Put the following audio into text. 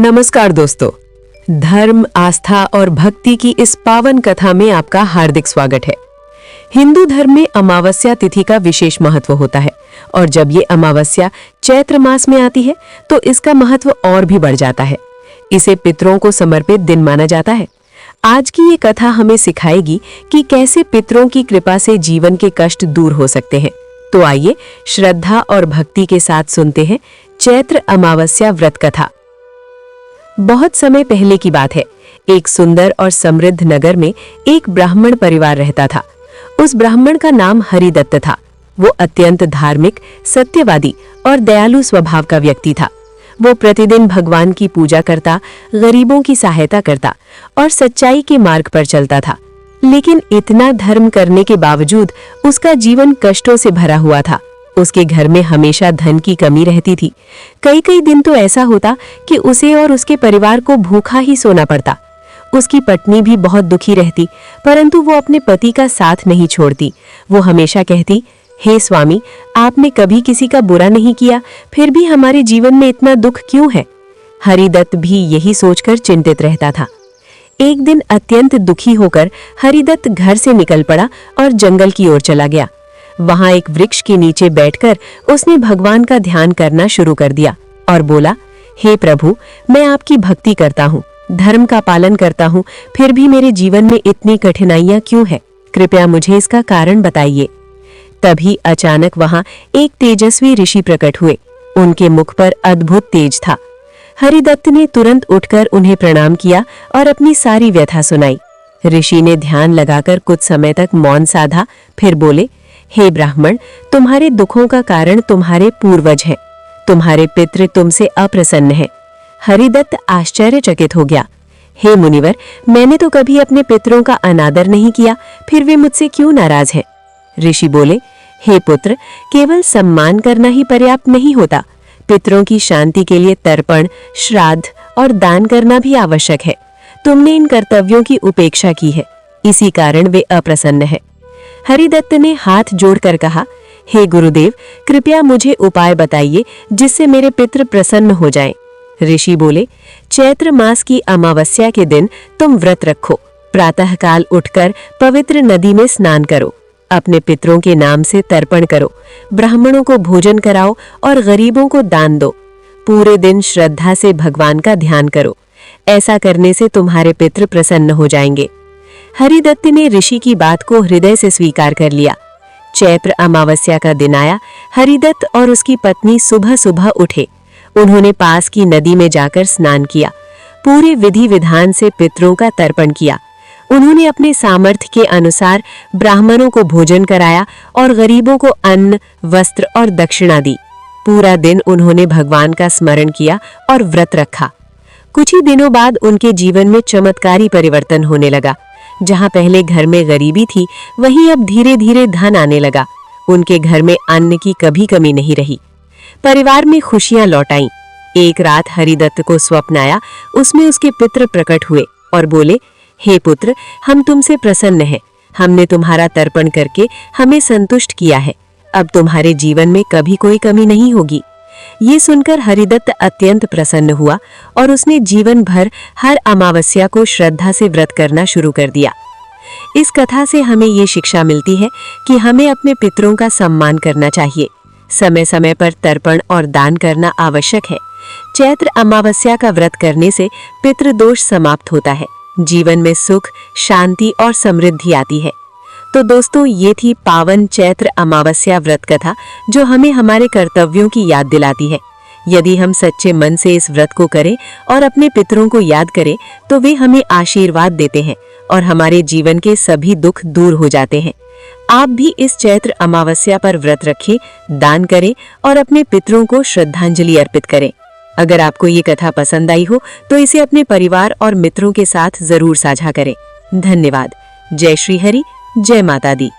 नमस्कार दोस्तों, धर्म, आस्था और भक्ति की इस पावन कथा में आपका हार्दिक स्वागत है। हिंदू धर्म में अमावस्या तिथि का विशेष महत्व होता है और जब ये अमावस्या चैत्र मास में आती है तो इसका महत्व और भी बढ़ जाता है। इसे पितरों को समर्पित दिन माना जाता है। आज की ये कथा हमें सिखाएगी कि कैसे पितरों की कृपा से जीवन के कष्ट दूर हो सकते हैं। तो आइए श्रद्धा और भक्ति के साथ सुनते हैं चैत्र अमावस्या व्रत कथा। बहुत समय पहले की बात है। एक सुंदर और समृद्ध नगर में एक ब्राह्मण परिवार रहता था। उस ब्राह्मण का नाम हरिदत्त था। वो अत्यंत धार्मिक, सत्यवादी और दयालु स्वभाव का व्यक्ति था। वो प्रतिदिन भगवान की पूजा करता, गरीबों की सहायता करता और सच्चाई के मार्ग पर चलता था। लेकिन इतना धर्म करने के बावजूद उसका जीवन कष्टों से भरा हुआ था। उसके घर में हमेशा धन की कमी रहती थी। कई कई दिन तो ऐसा होता कि उसे और उसके परिवार को भूखा ही सोना पड़ता। उसकी पत्नी भी बहुत दुखी रहती, परंतु वो अपने पति का साथ नहीं छोड़ती। वो हमेशा कहती, हे स्वामी, आपने कभी किसी का बुरा नहीं किया, फिर भी हमारे जीवन में इतना दुख क्यों है? हरिदत्त भी यही सोचकर चिंतित रहता था। एक दिन अत्यंत दुखी होकर हरिदत्त घर से निकल पड़ा और जंगल की ओर चला गया। वहां एक वृक्ष के नीचे बैठकर उसने भगवान का ध्यान करना शुरू कर दिया और बोला, हे प्रभु, मैं आपकी भक्ति करता हूँ, धर्म का पालन करता हूँ, फिर भी मेरे जीवन में इतनी कठिनाइयां क्यों है? कृपया मुझे इसका कारण बताइए। तभी अचानक वहां एक तेजस्वी ऋषि प्रकट हुए। उनके मुख पर अद्भुत तेज था। हरिदत्त ने तुरंत उठकर उन्हें प्रणाम किया और अपनी सारी व्यथा सुनाई। ऋषि ने ध्यान लगाकर कुछ समय तक मौन साधा, फिर बोले, हे ब्राह्मण, तुम्हारे दुखों का कारण तुम्हारे पूर्वज हैं। तुम्हारे पितृ तुमसे अप्रसन्न हैं। हरिदत्त आश्चर्यचकित हो गया। हे मुनिवर, मैंने तो कभी अपने पितरों का अनादर नहीं किया, फिर वे मुझसे क्यों नाराज हैं? ऋषि बोले, हे पुत्र, केवल सम्मान करना ही पर्याप्त नहीं होता। पितरों की शांति के लिए तर्पण, श्राद्ध और दान करना भी आवश्यक है। तुमने इन कर्तव्यों की उपेक्षा की है, इसी कारण वे अप्रसन्न है। हरिदत्त ने हाथ जोड़कर कहा, हे गुरुदेव, कृपया मुझे उपाय बताइए जिससे मेरे पितृ प्रसन्न हो जाएं। ऋषि बोले, चैत्र मास की अमावस्या के दिन तुम व्रत रखो। प्रातःकाल उठकर पवित्र नदी में स्नान करो। अपने पितरों के नाम से तर्पण करो। ब्राह्मणों को भोजन कराओ और गरीबों को दान दो। पूरे दिन श्रद्धा से भगवान का ध्यान करो। ऐसा करने से तुम्हारे पितृ प्रसन्न हो जाएंगे। हरिदत्त ने ऋषि की बात को हृदय से स्वीकार कर लिया। चैत्र अमावस्या का दिन आया। हरिदत्त और उसकी पत्नी सुबह सुबह उठे। उन्होंने पास की नदी में जाकर स्नान किया। पूरे विधि विधान से पितरों का तर्पण किया। उन्होंने अपने सामर्थ्य के अनुसार ब्राह्मणों को भोजन कराया और गरीबों को अन्न, वस्त्र और दक्षिणा दी। पूरा दिन उन्होंने भगवान का स्मरण किया और व्रत रखा। कुछ ही दिनों बाद उनके जीवन में चमत्कारी परिवर्तन होने लगा। जहां पहले घर में गरीबी थी, वहीं अब धीरे धीरे धन आने लगा। उनके घर में अन्न की कभी कमी नहीं रही। परिवार में खुशियां लौट आईं। एक रात हरिदत्त को स्वप्न आया। उसमें उसके पितृ प्रकट हुए और बोले, हे पुत्र, हम तुमसे प्रसन्न हैं। हमने तुम्हारा तर्पण करके हमें संतुष्ट किया है। अब तुम्हारे जीवन में कभी कोई कमी नहीं होगी। ये सुनकर हरिदत्त अत्यंत प्रसन्न हुआ और उसने जीवन भर हर अमावस्या को श्रद्धा से व्रत करना शुरू कर दिया। इस कथा से हमें ये शिक्षा मिलती है कि हमें अपने पितरों का सम्मान करना चाहिए। समय समय पर तर्पण और दान करना आवश्यक है। चैत्र अमावस्या का व्रत करने से पितृदोष समाप्त होता है। जीवन में सुख, शांति और समृद्धि आती है। तो दोस्तों, ये थी पावन चैत्र अमावस्या व्रत कथा जो हमें हमारे कर्तव्यों की याद दिलाती है। यदि हम सच्चे मन से इस व्रत को करें और अपने पितरों को याद करें तो वे हमें आशीर्वाद देते हैं और हमारे जीवन के सभी दुख दूर हो जाते हैं। आप भी इस चैत्र अमावस्या पर व्रत रखें, दान करें और अपने पितरों को श्रद्धांजलि अर्पित करें। अगर आपको ये कथा पसंद आई हो तो इसे अपने परिवार और मित्रों के साथ जरूर साझा करें। धन्यवाद। जय श्री हरि, जय माता दी।